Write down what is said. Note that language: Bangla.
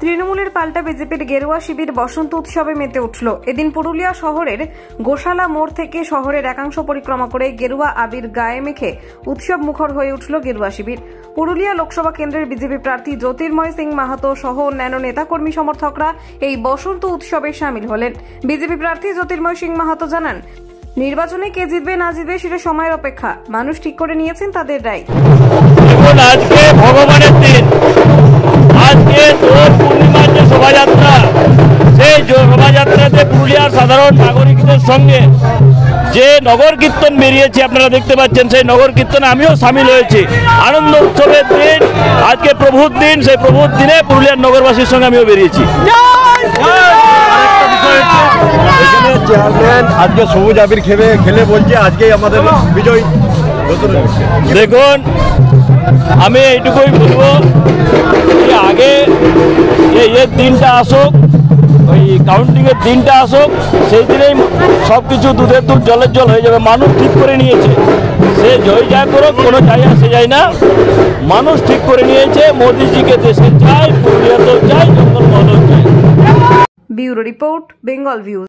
তৃণমূলের পাল্টা বিজেপির গেরুয়া শিবির বসন্ত উৎসবে মেতে উঠল। এদিন পুরুলিয়া শহরের গোশালা মোড় থেকে শহরের একাংশ পরিক্রমা করে গেরুয়া আবির গায়ে মেখে উৎসব মুখর হয়ে উঠল গেরুয়া শিবির। পুরুলিয়া লোকসভা কেন্দ্রের বিজেপি প্রার্থী জ্যোতির্ময় সিং মাহাতো সহ অন্যান্য নেতাকর্মী সমর্থকরা এই বসন্ত উৎসবে সামিল হলেন। বিজেপি প্রার্থী জ্যোতির্ময় সিং মাহাতো জানান, নির্বাচনে কে জিতবে না জিতবে সেটা সময়ের অপেক্ষা, মানুষ ঠিক করে নিয়েছেন তাদের রায়। আজকে ভগবানের দিন, আজকে দোল পূর্ণিমার যে শোভাযাত্রা, সেই শোভাযাত্রাতে পুরুলিয়ার সাধারণ নাগরিকদের সঙ্গে যে নগর কীর্তন বেরিয়েছে আপনারা দেখতে পাচ্ছেন, সেই নগর কীর্তনে আমিও সামিল হয়েছি। আনন্দ উৎসবের দিন, আজকে প্রভুর দিন, সেই প্রভুর দিনে পুরুলিয়ার নগরবাসীর সঙ্গে আমিও বেরিয়েছি। চেয়ারম্যান আজকে সবুজ আবির খেলে বলছে আজকে আমাদের বিজয়। দেখুন, আমি এইটুকুই বলবো যে আগে এর দিনটা আসুক, ওই কাউন্টিংয়ের দিনটা আসুক, সেই দিনেই সব কিছু দুধের দুধ জলের জল হয়ে যাবে। মানুষ ঠিক করে নিয়েছে, সে জয় যায় করুক, কোনো যায় আসে যায় না। মানুষ ঠিক করে নিয়েছে, মোদিজিকে দেশে চাই, পুরুলিয়াতেও চাই, জঙ্গলমহলেও চাই। Bureau report, Bengal views.